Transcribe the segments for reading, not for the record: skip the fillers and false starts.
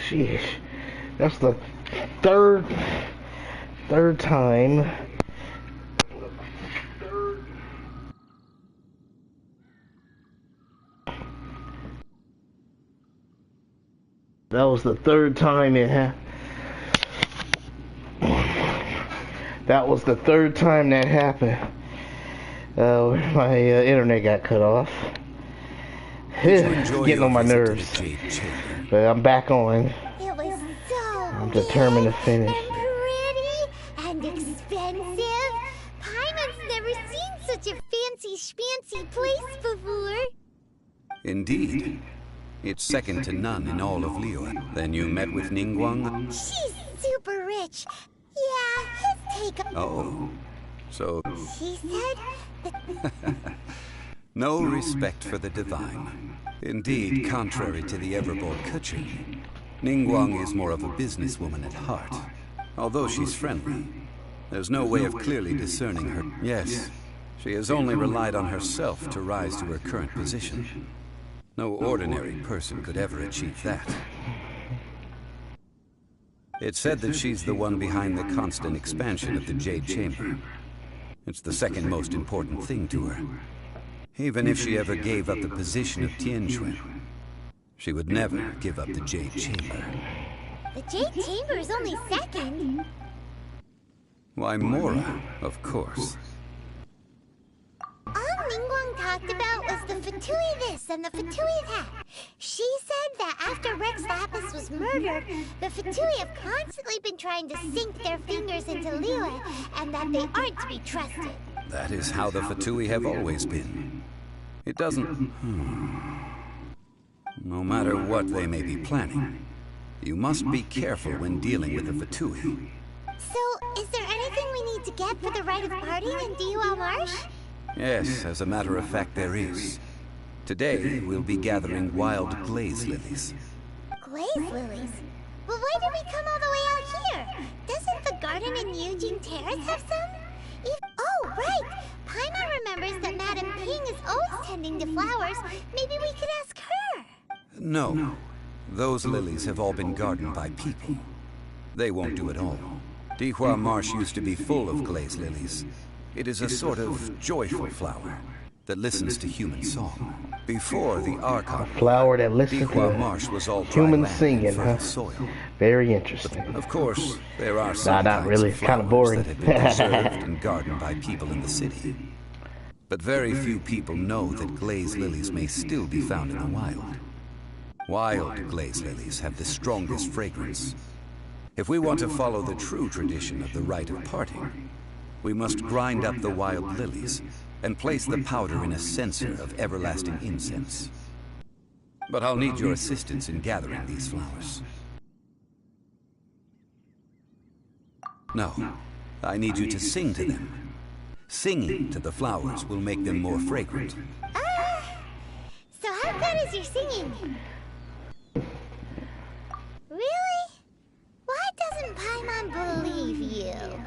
Sheesh. That's the third time. That was the third time it happened. That was the third time that happened. My internet got cut off. Getting on my nerves. But I'm back on. It was so I'm determined to finish. And pretty and expensive. Paimon's never seen such a fancy schmancy place before. Indeed. It's second to none in all of Liyue. Then you met with Ningguang? She's super rich. Yeah, his take. Oh, so... She said that... No respect for the divine. Indeed, contrary to the ever-bold Keqing, Ningguang is more of a businesswoman at heart. Although she's friendly, there's no way of clearly discerning her. Yes, she has only relied on herself to rise to her current position. No ordinary person could ever achieve that. It's said that she's the one behind the constant expansion of the Jade Chamber. It's the second most important thing to her. Even if she ever gave up the position of Tianquan, she would never give up the Jade Chamber. The Jade Chamber is only second. Why, Mora, of course. All Ningguang talked about was the Fatui this and the Fatui that. She said that after Rex Lapis was murdered, the Fatui have constantly been trying to sink their fingers into Liyue, and that they aren't to be trusted. That is how the Fatui have always been. It doesn't... No matter what they may be planning, you must be careful when dealing with the Fatui. So, is there anything we need to get for the rite of parting in Dihua Marsh? Yes, as a matter of fact, there is. Today, we'll be gathering wild glaze lilies. Glaze lilies? Well, why did we come all the way out here? Doesn't the garden in Eugene Terrace have some? Oh, right! Paimon remembers that Madame Ping is always tending to flowers. Maybe we could ask her. No. Those lilies have all been gardened by people. They won't do it all. Dihua Marsh used to be full of glaze lilies. It is a sort of joyful flower that listens to human song. Before the Archon, Flower that listens Dihua to Marsh was all human dry land singing, and fertile huh? soil. Very interesting. Of course, there are some Not really. kinds It's kind of of flowers boring. that have been preserved and gardened by people in the city. But very few people know that glaze lilies may still be found in the wild. Wild glaze lilies have the strongest fragrance. If we want to follow the true tradition of the rite of parting, we must grind up the wild lilies and place the powder in a censer of everlasting incense. But I'll need your assistance in gathering these flowers. No, I need you to sing to them. Singing to the flowers will make them more fragrant. So how good is your singing? Really? Why doesn't Paimon believe you?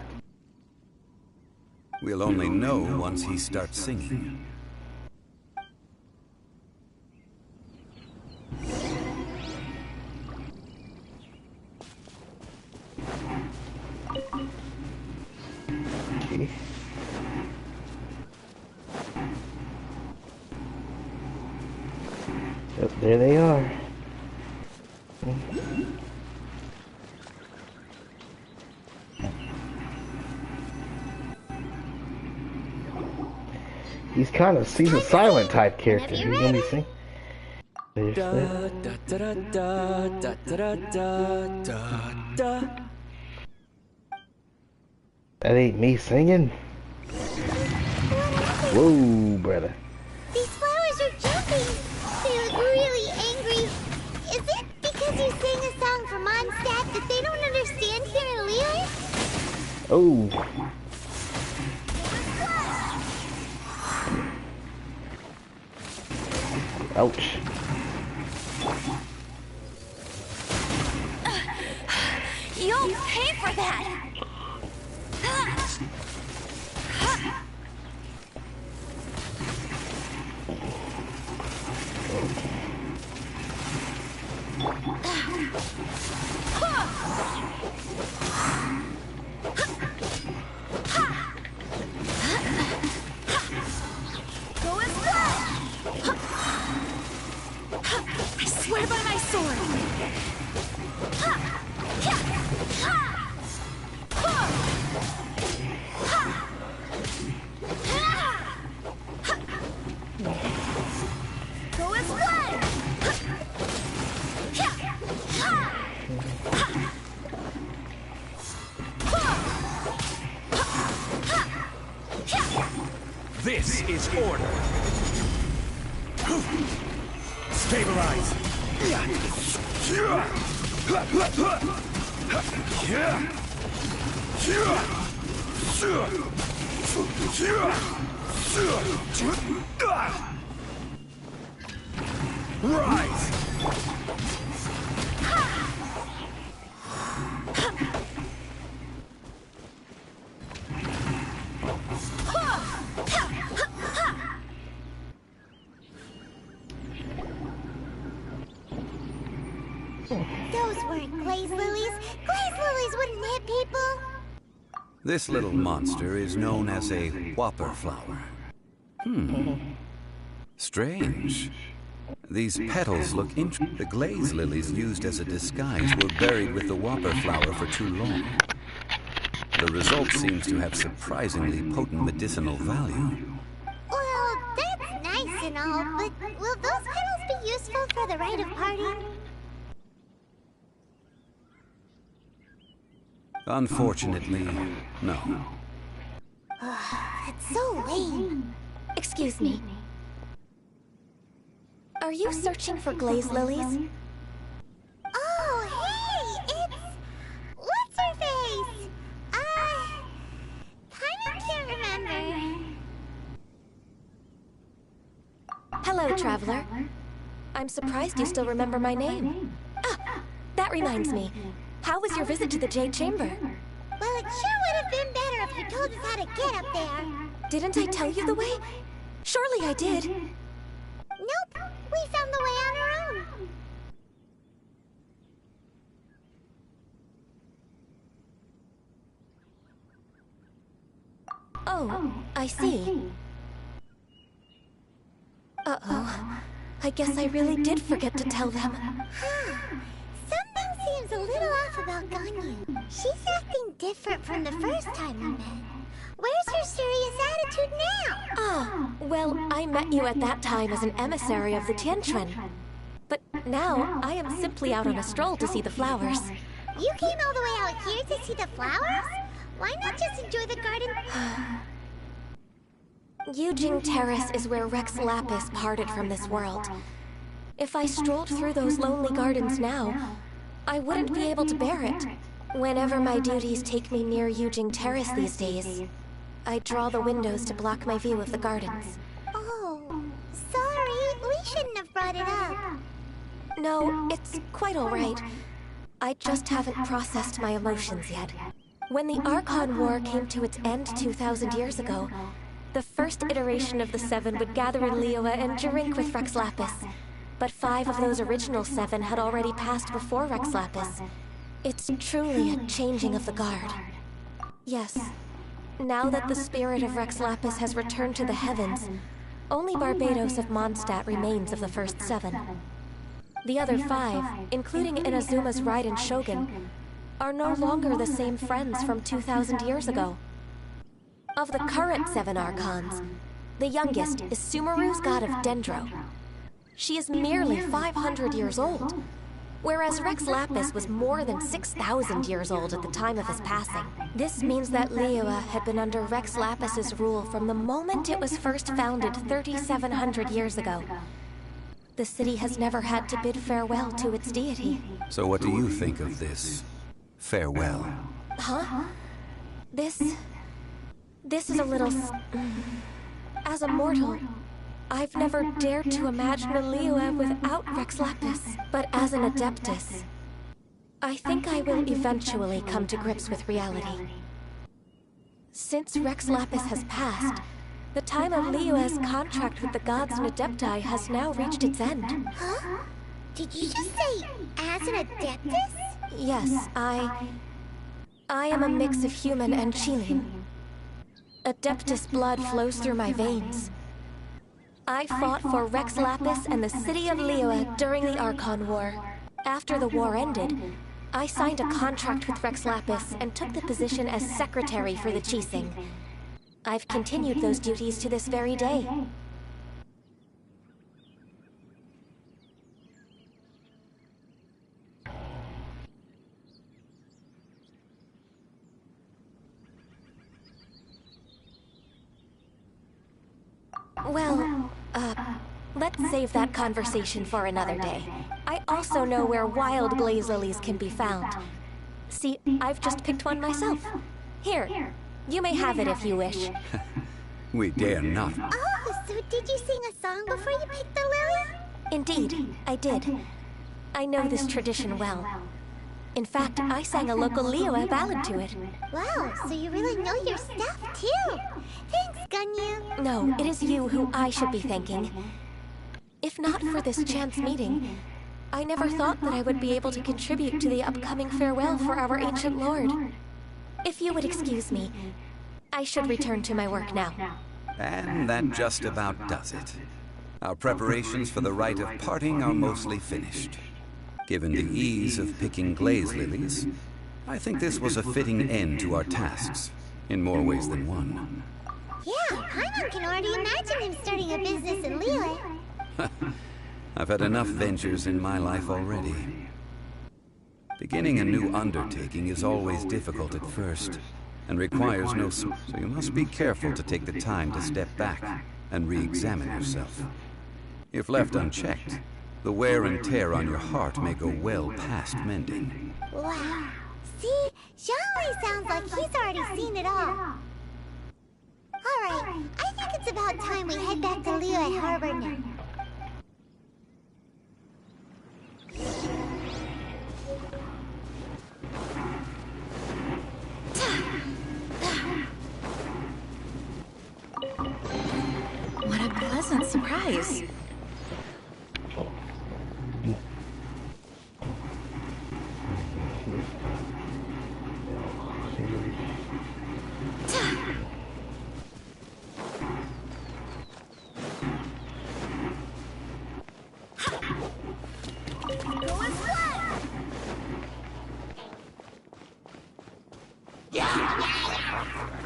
We'll only know once he starts singing. Okay. Yep, there they are. He's kind of, he's a silent type character. He's gonna be singing. That ain't me singing. Whoa, brother. These flowers are jumping. They look really angry. Is it because you sang a song for Mondstadt that they don't understand here in Liyue? Oh. Ouch. You'll pay for that! This is order. Stabilize. Rise. Those weren't glaze lilies. Glaze lilies wouldn't hit people. This little monster is known as a whopper flower. Strange. These petals look interesting. The glaze lilies used as a disguise were buried with the whopper flower for too long. The result seems to have surprisingly potent medicinal value. Well, that's nice and all, but will those petals be useful for the rite of parting? Unfortunately, no. That's so lame. Excuse me. Are you searching for glaze lilies? Oh, hey! It's... What's her face? Kinda can't remember. Hello, traveler. I'm surprised you still remember my name. Ah, that reminds me. How was your visit to the Jade Chamber? Well, it sure would have been better if you told us how to get up there. Didn't I tell you the way? Surely I did. Nope, we found the way on our own. Oh, I see. Uh-oh. I guess I really did forget to tell them. Something seems a little off about Ganyu. She's acting different from the first time we met. Where's her serious attitude now? Ah, well, I met you at that time as an emissary of the Tianquan. But now, I am simply out on a stroll to see the flowers. You came all the way out here to see the flowers? Why not just enjoy the garden? Yujing Terrace is where Rex Lapis parted from this world. If I strolled through those lonely gardens now, I wouldn't be able to bear it. Whenever my duties take me near Yujing Terrace these days, I draw the windows to block my view of the gardens. Oh, sorry. We shouldn't have brought it up. No, it's quite all right. I just haven't processed my emotions yet. When the Archon War came to its end 2,000 years ago, the first iteration of the Seven would gather in Liyue and drink with Rex Lapis. But 5 of those original 7 had already passed before Rex Lapis. It's truly a changing of the guard. Yes. Now that the spirit of Rex Lapis has returned to the heavens, only Barbados of Mondstadt remains of the first 7. The other 5, including Inazuma's Raiden Shogun, are no longer the same friends from 2,000 years ago. Of the current 7 Archons, the youngest is Sumeru's god of Dendro. She is merely 500 years old, whereas Rex Lapis was more than 6,000 years old at the time of his passing. This means that Liyue had been under Rex Lapis's rule from the moment it was first founded 3,700 years ago. The city has never had to bid farewell to its deity. So what do you think of this farewell? Huh? This is a little... As a mortal, I've never dared to imagine a Liyue without Rex Lapis. But as an Adeptus, I think I will eventually come to grips with reality. Since Rex Lapis has passed, the time of Liyue's contract with the gods and Adepti has now reached its end. Huh? Did you just say, as an Adeptus? Yes, I am a mix of human and Qilin. Adeptus blood flows through my veins. I fought for Rex Lapis and the city of Liyue during the Archon War. After the war ended, I signed a contract with Rex Lapis and took the position as secretary for the Qixing. I've continued those duties to this very day. Well, let's save that conversation for another day. I also know where wild glaze lilies can be found. See, I've just picked one myself. Here, you may have it if you wish. We dare not. Oh, so did you sing a song before you picked the lily? Indeed, I did. I know this tradition well. In fact, I sang a local Liyue ballad to it. Wow, so you really know your stuff, too. Thanks, Ganyu. No, it is you who I should be thanking. If not for this chance meeting, I never thought that I would be able to contribute to the upcoming farewell for our ancient lord. If you would excuse me, I should return to my work now. And that just about does it. Our preparations for the rite of parting are mostly finished. Given the ease of picking glaze lilies, I think this was a fitting end to our tasks, in more ways than one. Yeah, Paimon can already imagine him starting a business in Liyue. I've had enough ventures in my life already. Beginning a new undertaking is always difficult at first, and requires no... So you must be careful to take the time to step back and re-examine yourself. If left unchecked, the wear and tear on your heart may go well past mending. Wow. See? Zhongli sounds like he's already seen it all. Alright, I think it's about time we head back to Liyue Harbor now. What a pleasant surprise.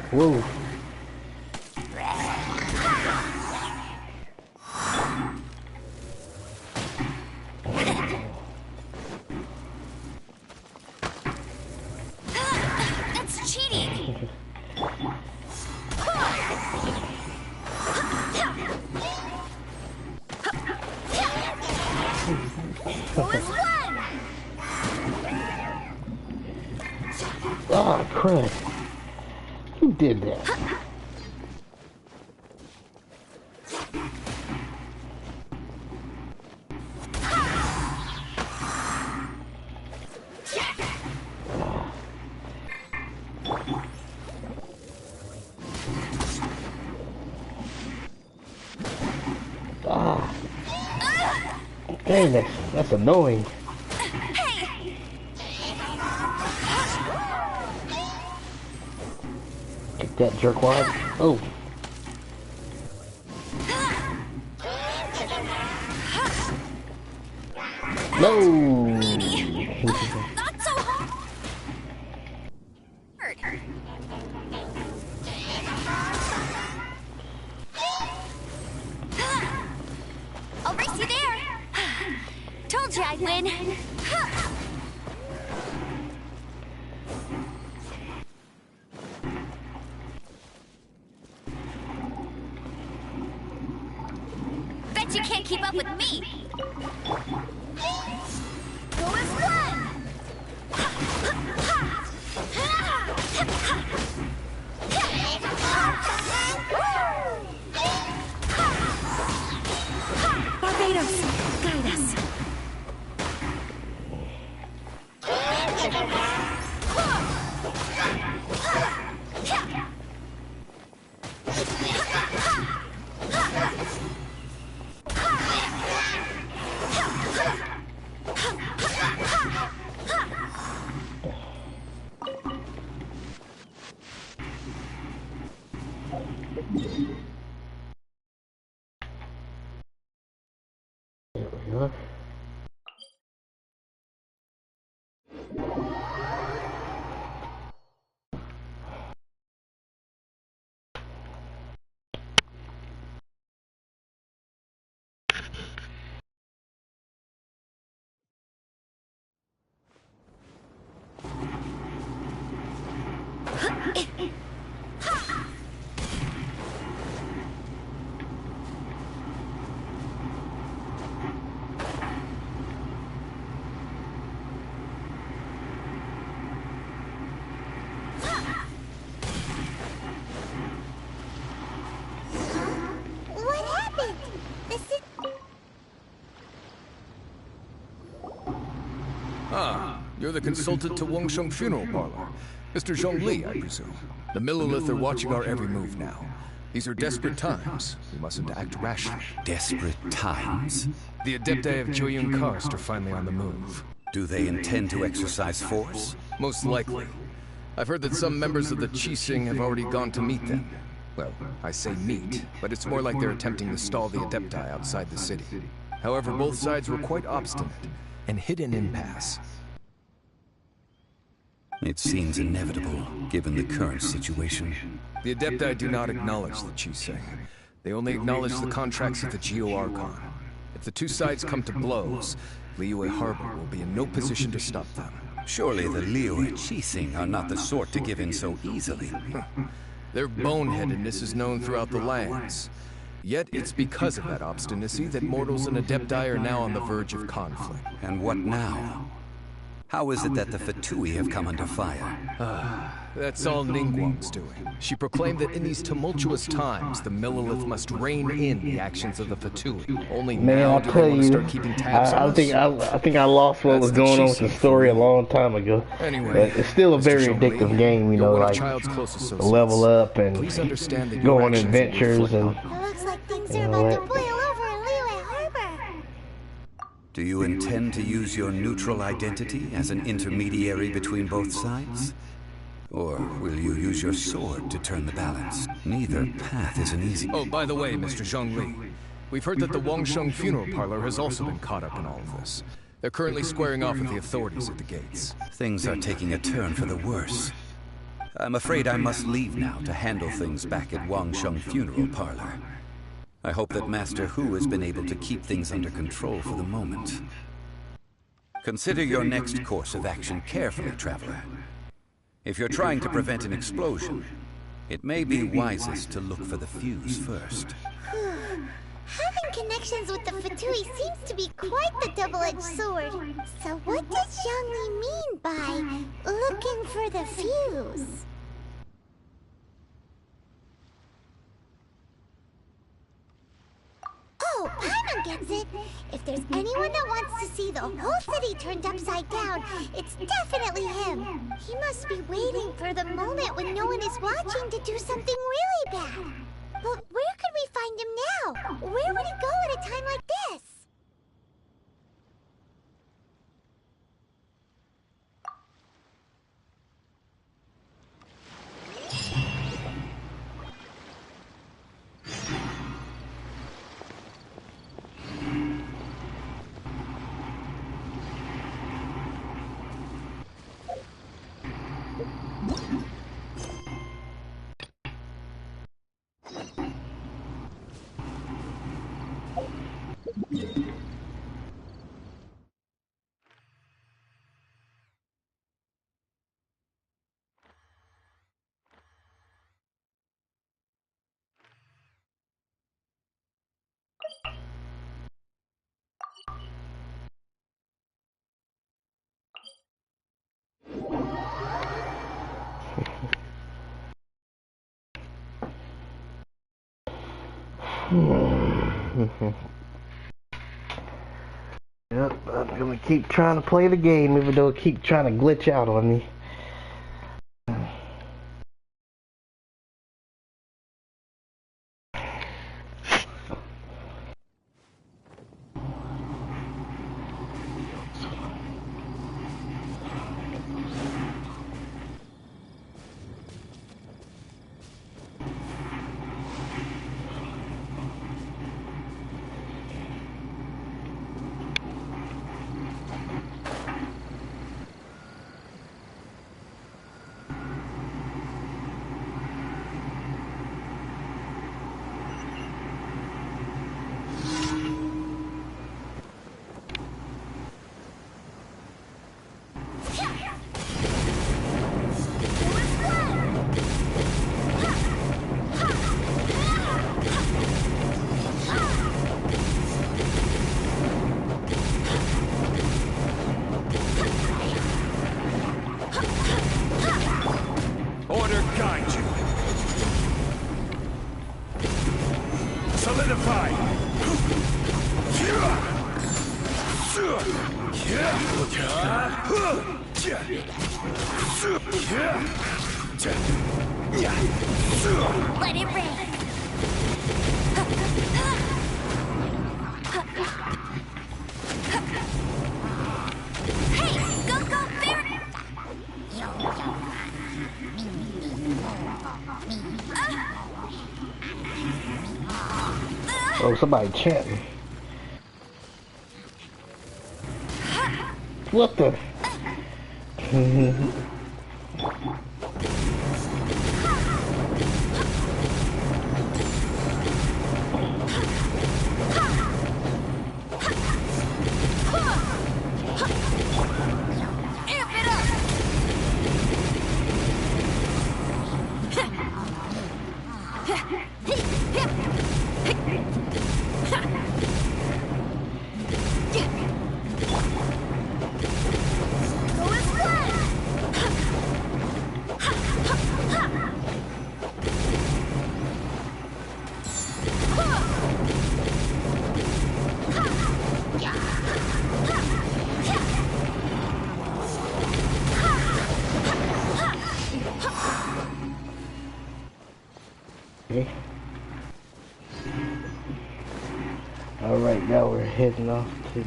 Whoa. That's cheating! Ah, crap. Who did that? Ah. Dang, that's annoying. Get that jerkwad. Oh. No. Not so hard! I'll race you there! Told you I'd win! Bet you can't keep up with me! Go as one! Barbados, guide us. There we are. You're the consultant to Wangsheng Funeral Parlor. Mr. Zhongli, I presume. The Millelith are watching our every move now. These are desperate times. We mustn't act rashly. Desperate times? The Adepti of Joyun Karst are finally on the move. Do they intend to exercise force? Most likely. I've heard that some members of the Qixing have already gone to meet them. Well, I say meet, but it's more like they're attempting to stall the Adepti outside the city. However, both sides were quite obstinate and hit an impasse. It seems inevitable, given the current situation. The Adepti do not acknowledge the Qixing. They only acknowledge the contracts of the Geo-Archon. If the two sides come to blows, Liyue Harbor will be in no position to stop them. Surely the Liyue Qixing are not the sort to give in so easily. Their boneheadedness is known throughout the lands. Yet it's because of that obstinacy that mortals and Adepti are now on the verge of conflict. And what now? How is it that the Fatui have come under fire? That's all Ningguang's doing. She proclaimed that in these tumultuous times, the Millelith must rein in the actions of the Fatui. Only Man, now I'll do tell they want to you, start keeping tabs on us. I think I lost what That's was the going on with the Qixing story a for you. long time ago. Anyway, But it's still a Mr. very Zhongli, addictive game, you you're know, one of like Child's close associates. level up and Please understand that go your on actions will adventures reflect and It looks like things You are know about to what? boil over in Liyue Harbor. Do you intend to use your neutral identity as an intermediary between both sides? Or will you use your sword to turn the balance? Neither path is an easy. Oh, by the way, Mr. Zhongli, we've heard that the Wangsheng Funeral Parlor has also been caught up in all of this. They're currently squaring off with the authorities at the gates. Things are taking a turn for the worse. I'm afraid I must leave now to handle things back at Wangsheng Funeral Parlor. I hope that Master Hu has been able to keep things under control for the moment. Consider your next course of action carefully, Traveler. If you're trying to prevent an explosion, it may be wisest to look for the fuse first. Having connections with the Fatui seems to be quite the double-edged sword. So what does Zhongli mean by looking for the fuse? Oh, Paimon gets it! If there's anyone that wants to see the whole city turned upside down, it's definitely him! He must be waiting for the moment when no one is watching to do something really bad! But where could we find him now? Where would he go at a time like this? Yep, I'm gonna keep trying to play the game even though it keep trying to glitch out on me. Order guide you. Solidify. Let it rain. Hey, go, go, there! Oh, somebody chanting. What the? Amp it up! Go as planned! Okay. All right, now we're heading off to.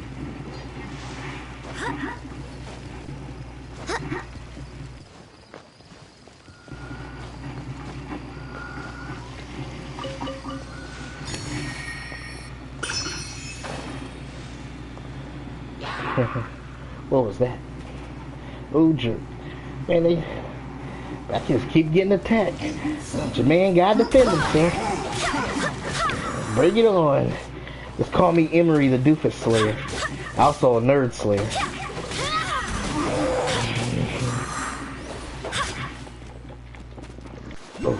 What was that? Oh, jerk. Man, I just keep getting attacked. Your man gotta defend himself. Bring it on. Just call me Emery the Doofus Slayer. Also a Nerd Slayer. Oh.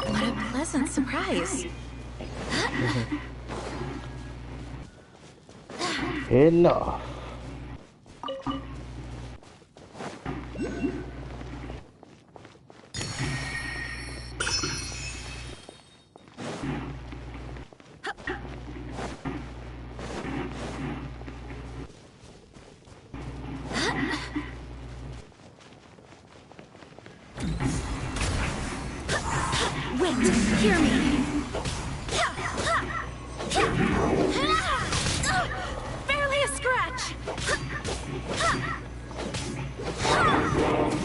What a pleasant surprise. Enough. Wait, hear me. Barely a scratch.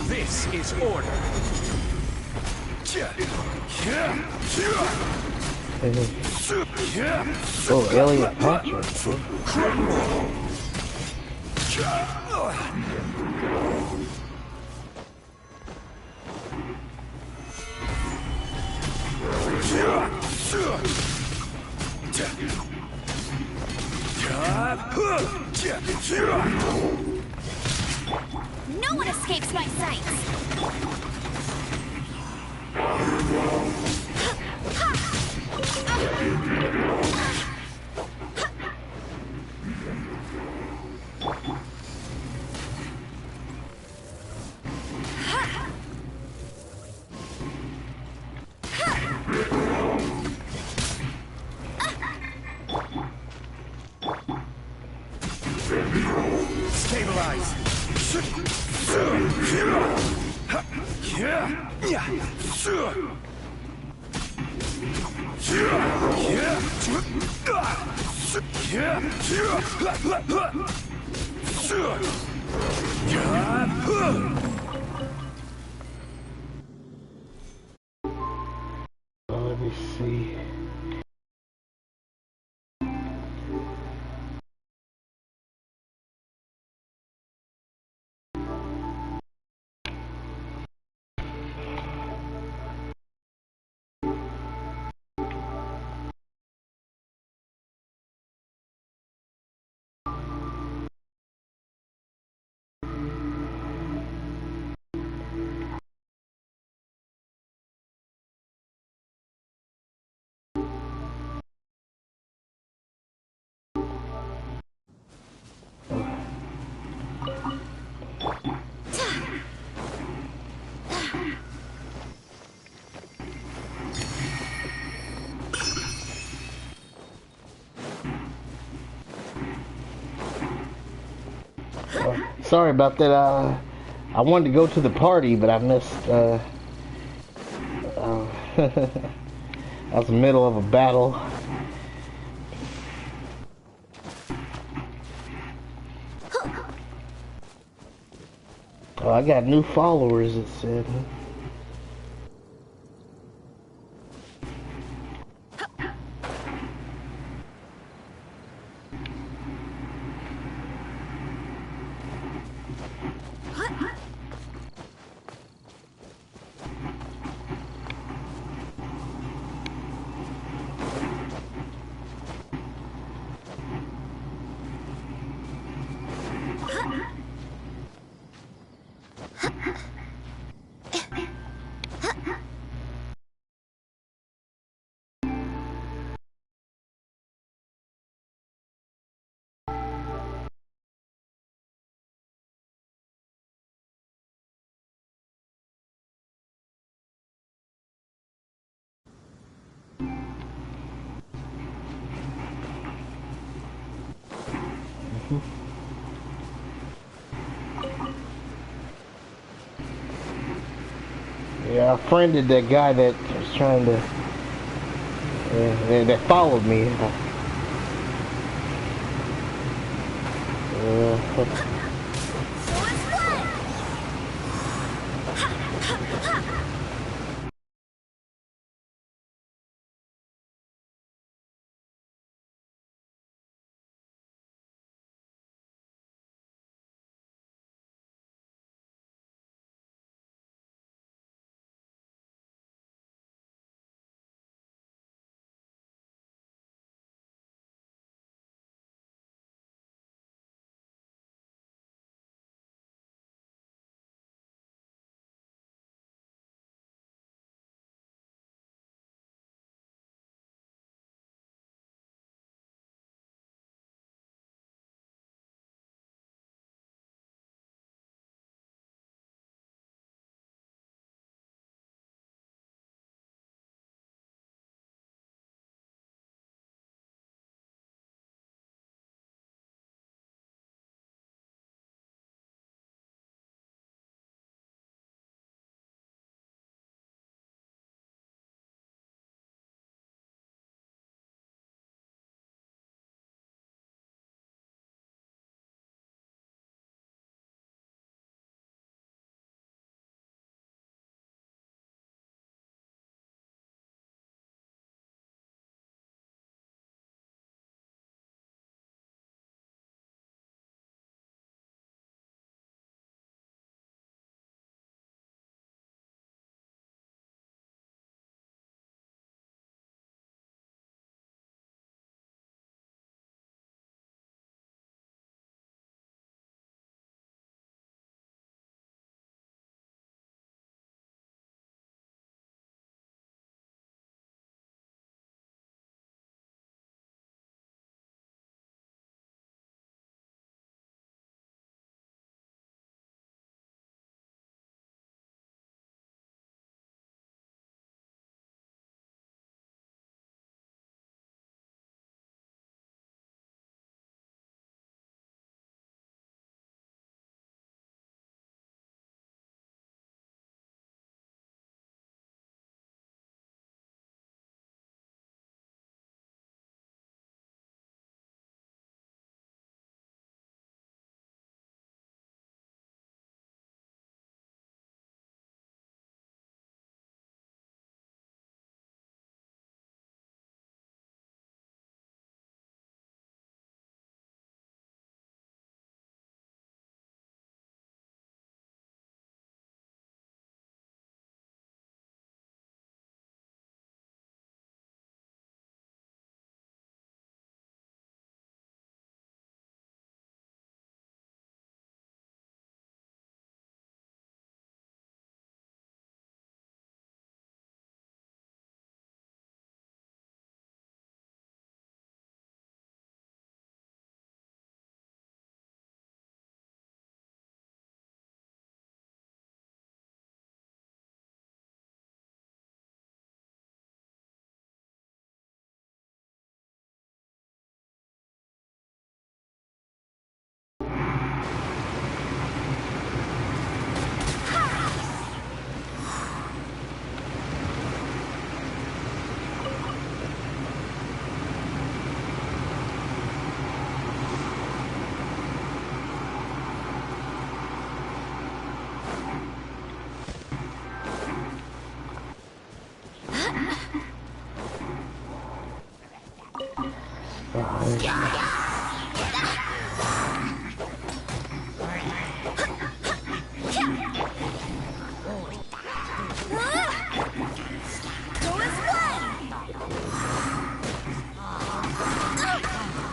This is order. Oh, Elliot Patrick. No one escapes my sights. Stabilize. Let me see. Sorry about that. I wanted to go to the party, but I missed. I was in the middle of a battle. Oh, I got new followers, it said. Yeah, I friended that guy that was trying to, that followed me.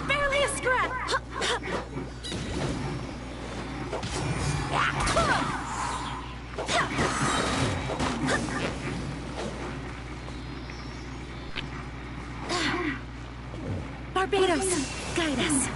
Barely a scrap. Barbados, guide us.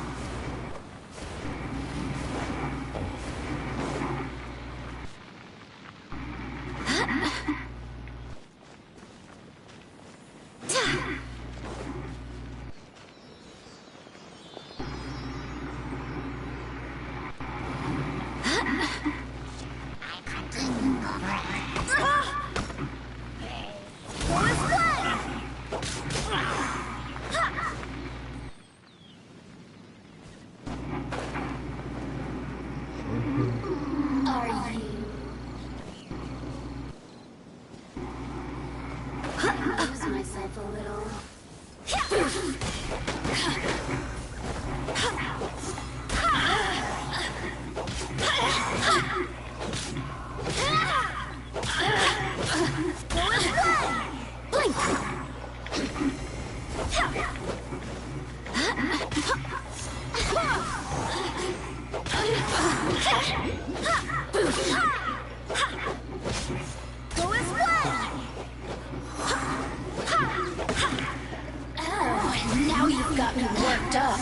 Now you've got me worked up.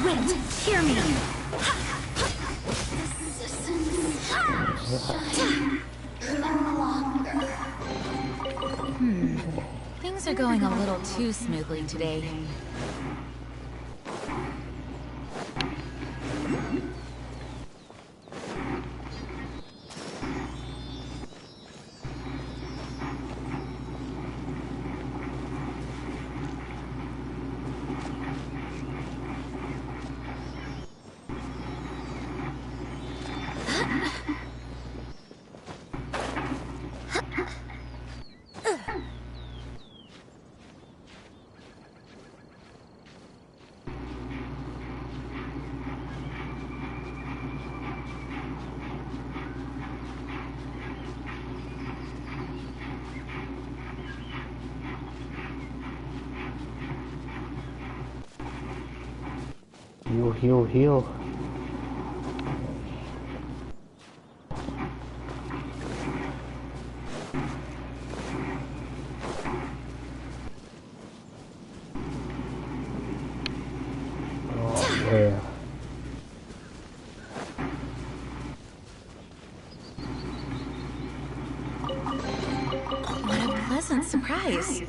Wait, hear me. Things are going a little too smoothly today. Heal. Oh, yeah. What a pleasant surprise.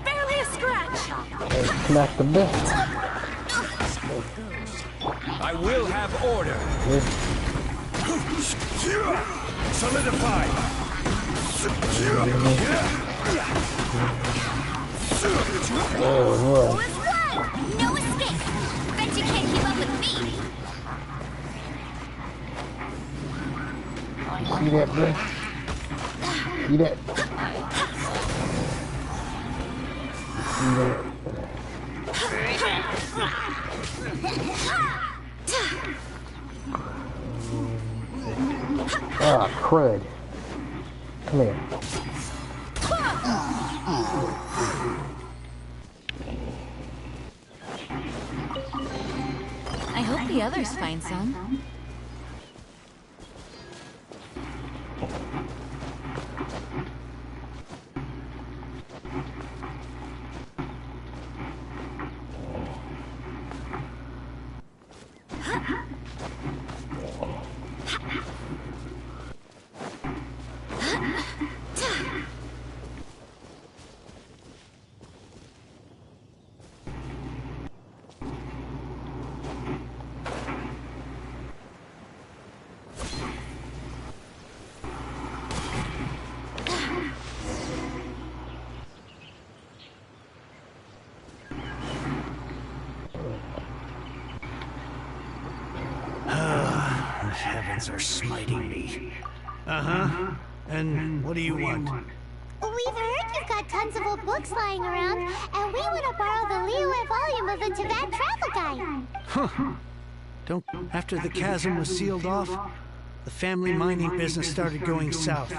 Barely a scratch. Smack the best. I will have order. Solidify. Oh, Let's run! No escape! Bet you can't keep up with me! see that, bro? See that? See that? Ah, crud. Come here. I hope the others find some. The heavens are smiting me. Uh-huh. And what do you want? We've heard you've got tons of old books lying around, and we want to borrow the Liyue volume of the Tibet Travel Guide. Huh. Don't... After the chasm was sealed off, the family mining business started going south.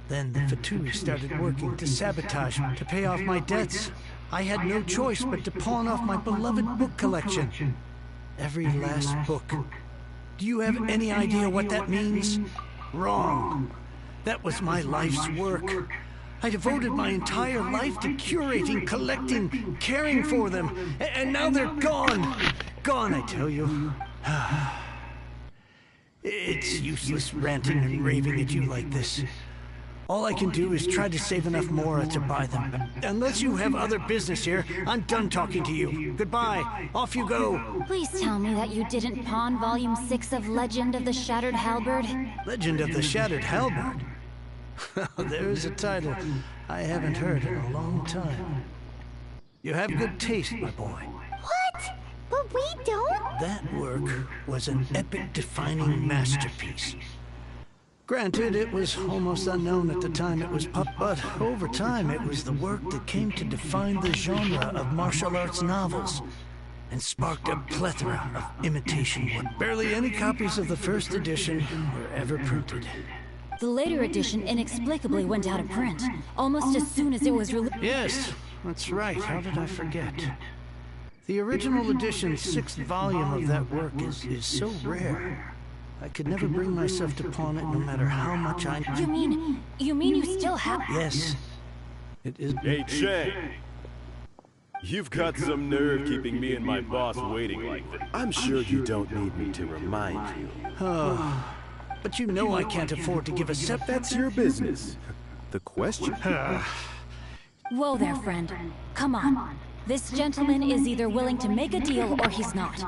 Then the Fatui started working to sabotage, to pay off my debts. I had no choice but to pawn off my beloved book collection. Every last book. Do you have any idea what that means? Wrong. That was my life's work. I devoted my entire life to curating, collecting, caring for them. And now they're gone. Gone, I tell you. It's useless ranting and raving at you like this. All I can do is try to save enough Mora to buy them. Unless you have other business here, I'm done talking to you. Goodbye. Off you go. Please tell me that you didn't pawn Volume 6 of Legend of the Shattered Halberd? Legend of the Shattered Halberd? There's a title I haven't heard in a long time. You have good taste, my boy. What? But we don't? That work was an epic-defining masterpiece. Granted, it was almost unknown at the time it was but over time it was the work that came to define the genre of martial arts novels and sparked a plethora of imitation work. Barely any copies of the first edition were ever printed. The later edition inexplicably went out of print, almost as soon as it was released. Yes, that's right. How did I forget? The original edition's 6th volume of that work is so rare. I could never bring myself to pawn it no matter how much I... You mean you still have... Yes. It is... Hey, Chang. You've got some nerve keeping me and my boss waiting like this. I'm sure you don't need me to remind you. Oh, but you know I can't afford to give a cent. That's your business. The question... Whoa there, friend. Come on. This gentleman is either willing to make a deal or he's not.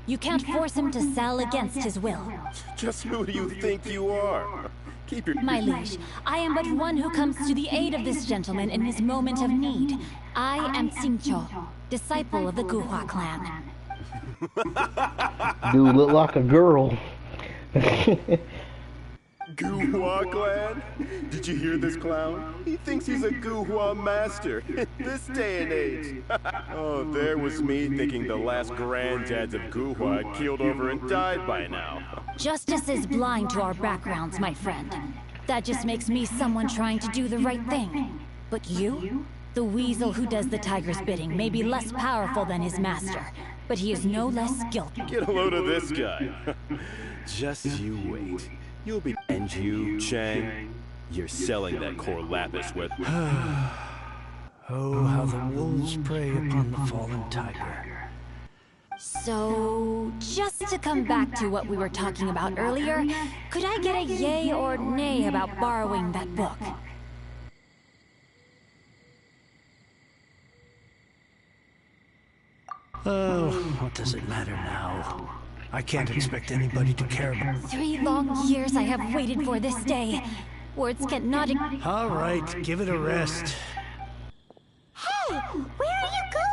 You can't force him to sell against his will. Just who do you think you are? Keep your... My liege, I am but one who comes to the aid of this gentleman in his moment of need. I am Xingqiu, disciple of the Guhua clan. Dude look like a girl. Guhua clan? Did you hear this clown? He thinks he's a Guhua master in this day and age. Oh, there was me thinking the last granddads of Guhua had keeled over and died by now. Justice is blind to our backgrounds, my friend. That just makes me someone trying to do the right thing. But you? The weasel who does the tiger's bidding may be less powerful than his master, but he is no less guilty. Get a load of this guy. Just you wait. You'll be... And you, Chang, you're selling that core lapis with... Oh, how the wolves prey upon the fallen tiger. So, just to come back to what we were talking about earlier, could I get a yay or nay about borrowing that book? Oh, what does it matter now? I can't expect anybody to care about... 3 long years I have waited for this day. Words cannot... All right, give it a rest. Hey, where are you going?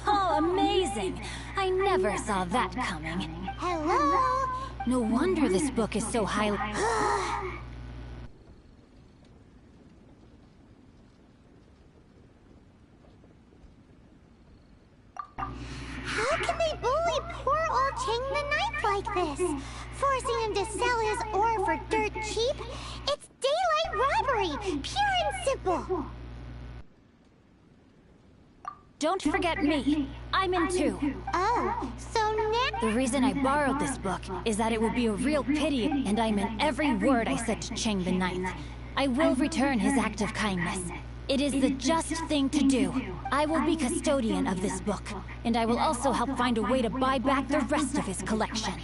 Oh, amazing! I never saw that coming. Hello? No wonder this book is so highly... How can they bully poor old Chang the Ninth like this? Forcing him to sell his ore for dirt cheap? It's daylight robbery, pure and simple. Don't forget me. I'm in too. Oh, so now... The reason I borrowed this book is that it would be a real pity, and I meant every word I said to Chang the Ninth. I will return his act of kindness. It is the just thing to do. I will be custodian of this book, and I will also help find a way to buy back the rest of his collection.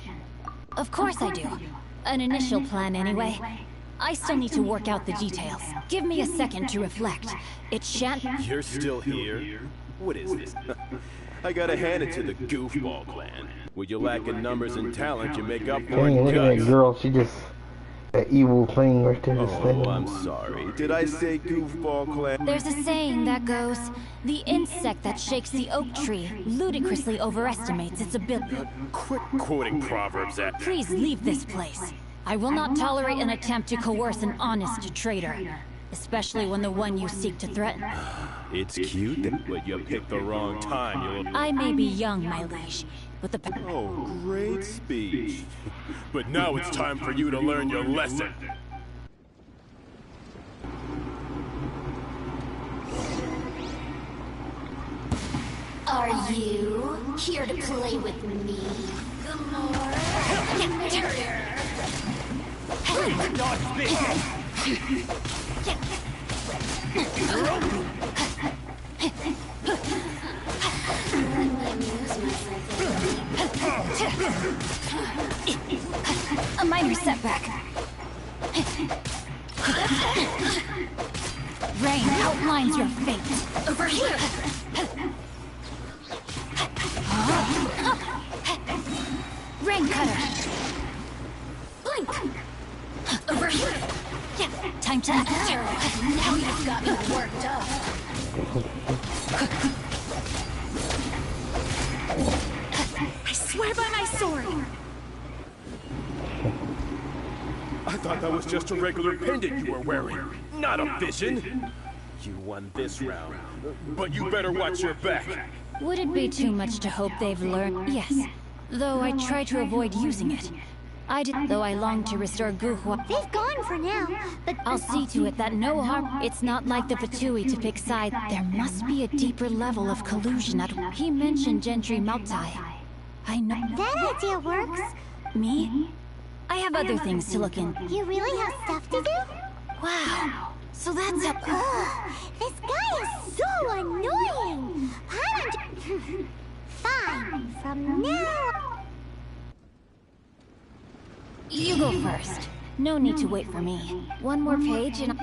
Of course I do. An initial plan anyway. I still need to work out the details. Give me a second to reflect. It shan't... You're still here? What is this? I gotta hand it to the goofball clan. With your lack of numbers and talent, you make up for Dang, it. look at that girl. She just... That evil thing right there. Oh, I'm sorry. Did I say goofball clan? There's a saying that goes, the insect that shakes the oak tree ludicrously overestimates its ability. Quit quoting proverbs at... Please leave this place. I will not tolerate an attempt to coerce an honest trader, especially when the one you seek to threaten. It's cute, but you picked the wrong time, you... I may be young, my liege, but the... Oh, great speech. But now it's time for you to learn your lesson. Are you here to play with me? The more... Not speak! A minor setback. Rain outlines your fate. Over here! Rain cutter. Blink! Over here! Time to act. Now you've got me worked up. I swear by my sword! I thought that was just a regular pendant you were wearing, not a vision. You won this round, but you better watch your back. Would it be too much to hope they've learned? Yes. Though I try to avoid using it. Though I long to restore Guhua. They've gone for now, but... I'll see to it that no harm... It's not like the Fatui to pick sides. There must be a deeper level of collusion at... He mentioned Gentry Mautai. I know... That idea works. Me? I have other things to look in. You really have stuff to do? Wow. So that's a... Ugh, this guy is so annoying! Fine, from now... You go first. No need to wait for me. One more page and...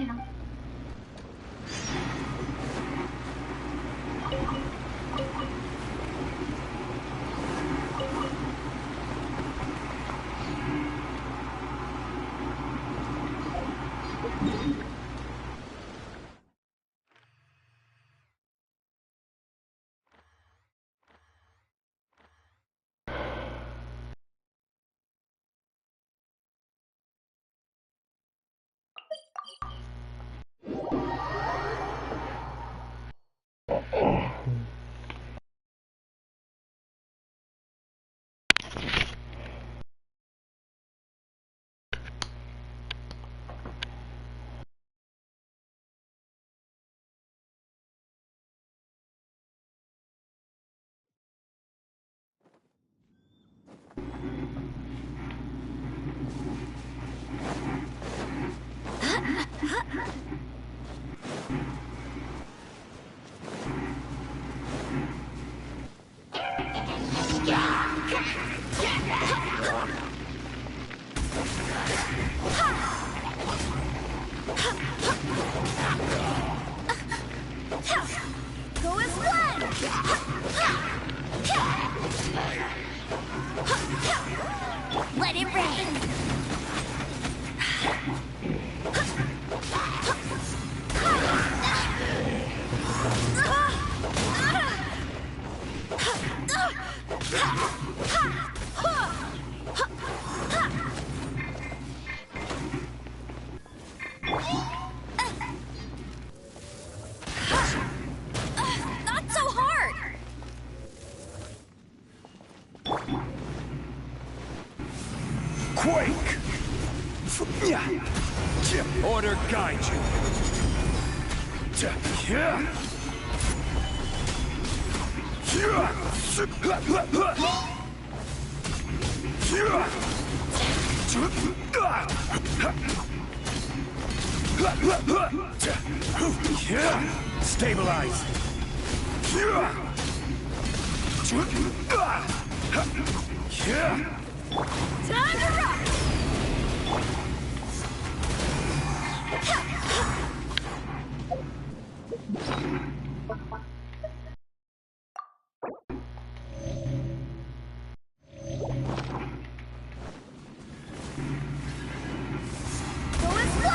Go as one! Let it rain! Not so hard! Quake! Order guide you. Stabilize. Time to rock! Go as one!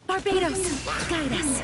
Barbados, guide us.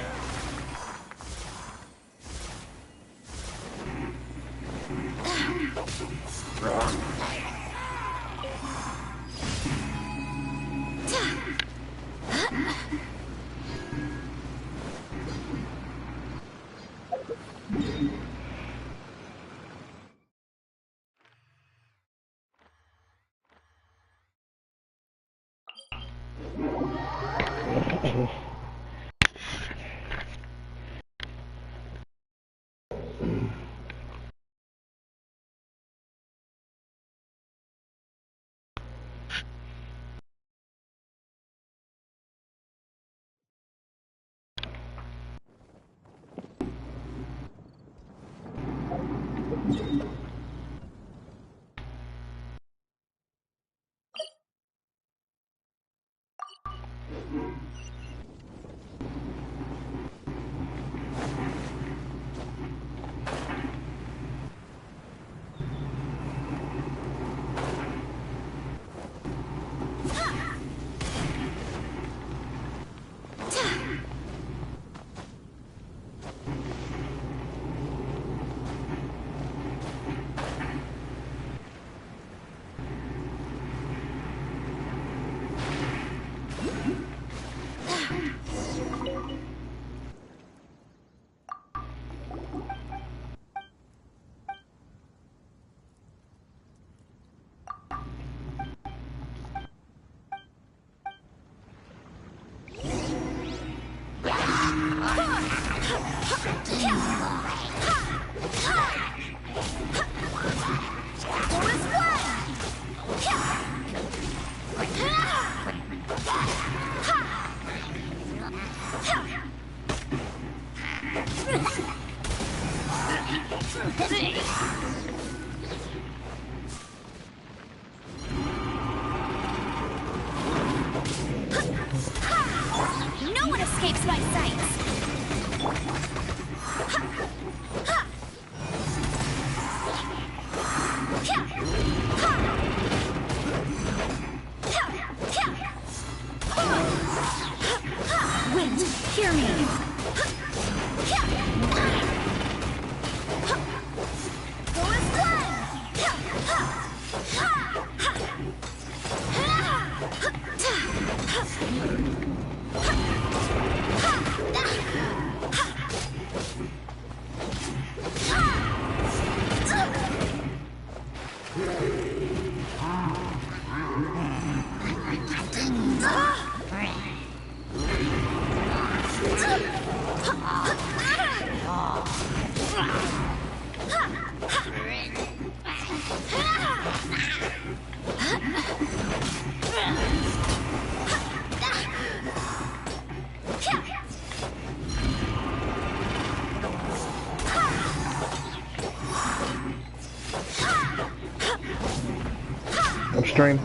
Wait, hear me. Go as one! Upstream.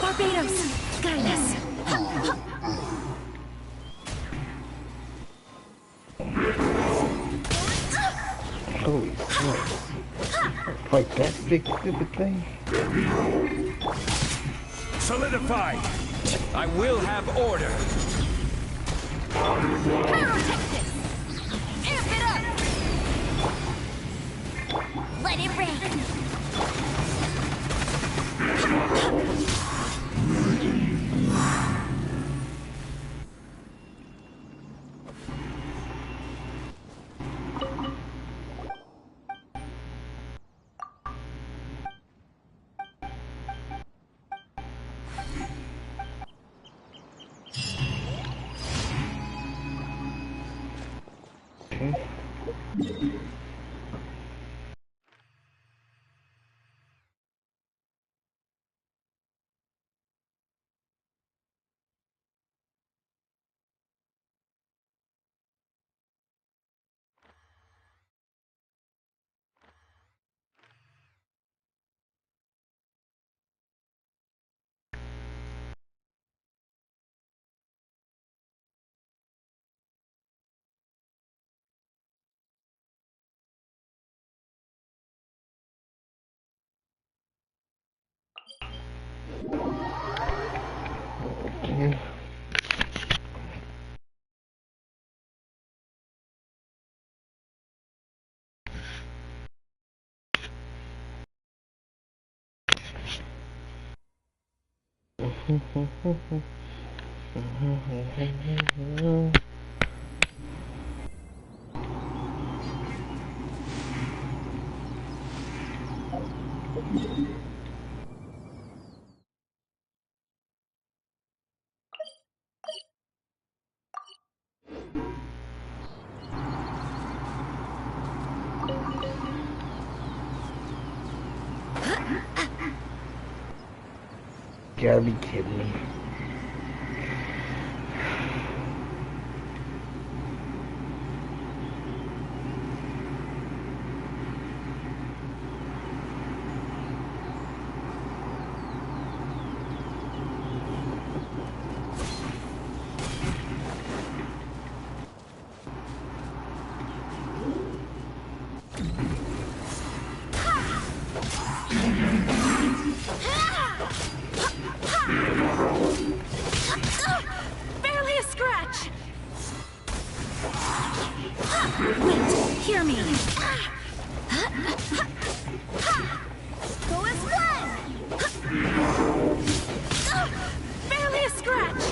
Barbados, guide us. Holy shit. Like that big stupid thing? Solidified! I will have order! Amp it up! Let it rain! Yeah. Gotta be kidding me. Barely a scratch. Wait, hear me. Go as one! Barely a scratch.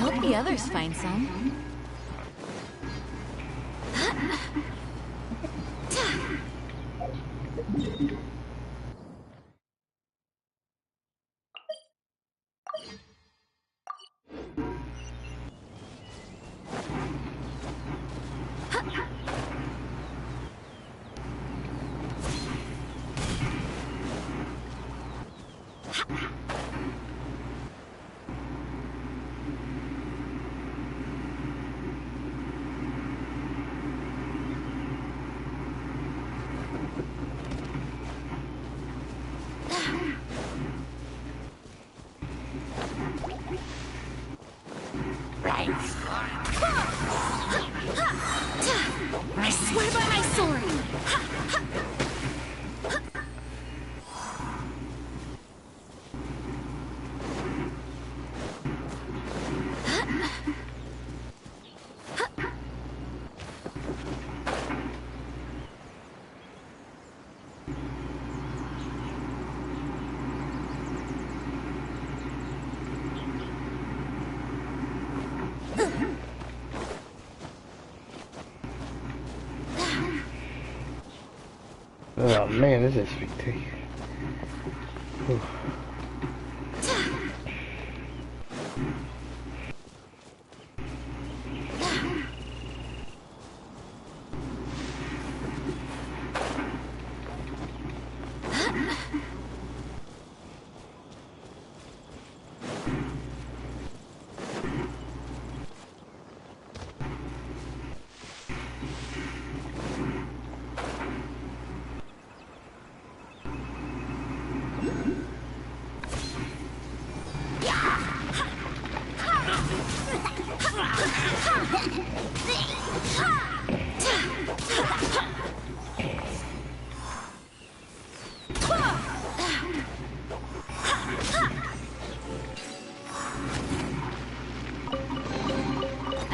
hope the others find some. I swear by my sword! Oh man, this is spectacular. Whew.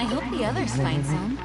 I hope the others find some.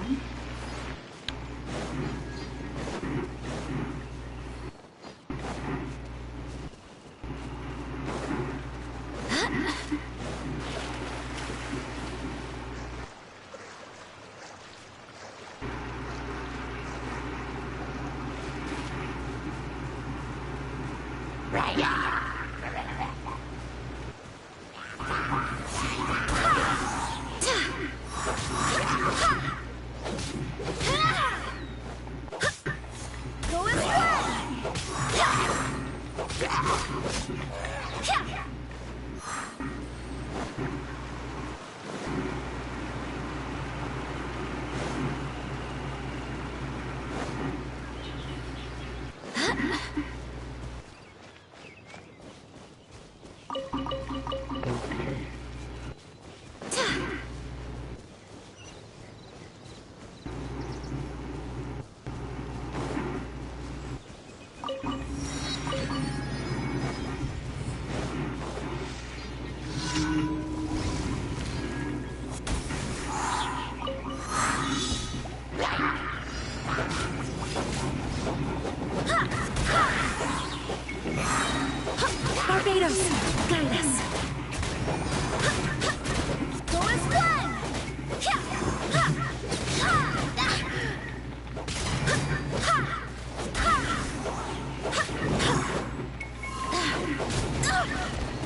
Barbados, guide us. Go as one!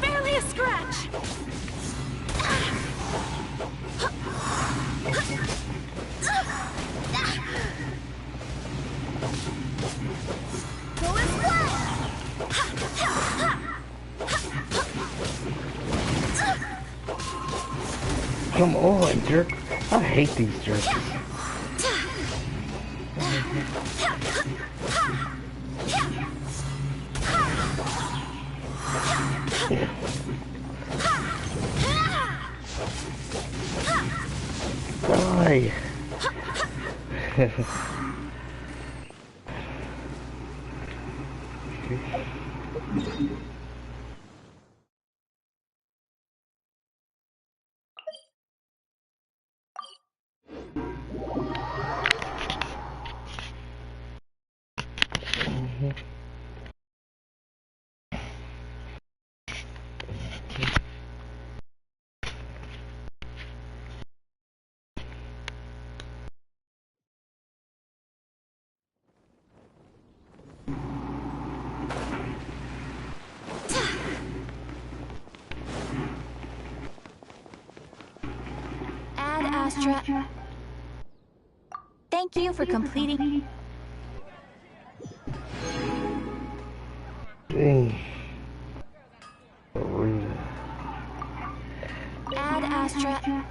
Barely a scratch! Go as one! Come on, jerk. I hate these jerks. Die. Astra. Thank you for completing. Dang. Add Astra.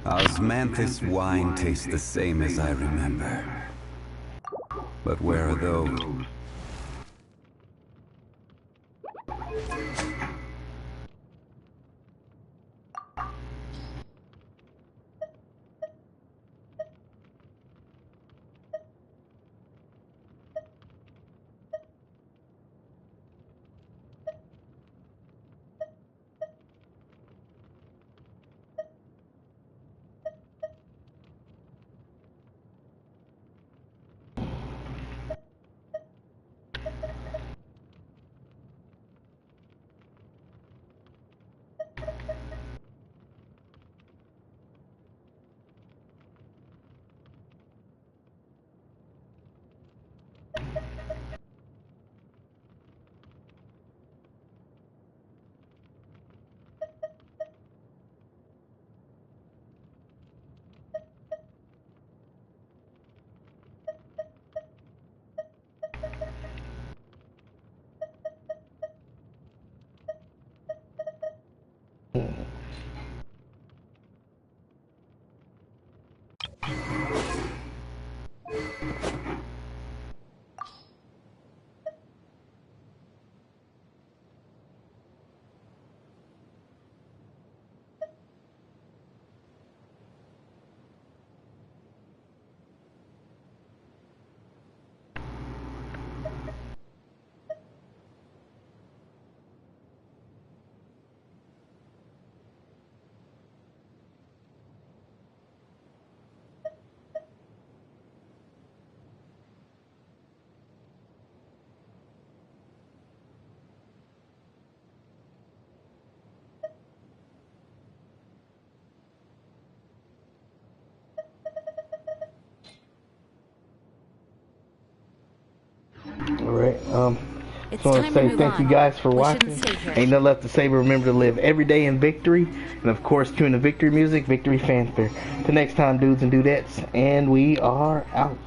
Osmanthus wine tastes the same as I remember. But where are those? Alright, It's just want to time to say move thank you on. guys for We watching. shouldn't stay here. Ain't nothing left to say, but remember to live every day in victory. And of course, tune to victory music, victory fanfare. Till next time, dudes and dudettes, and we are out.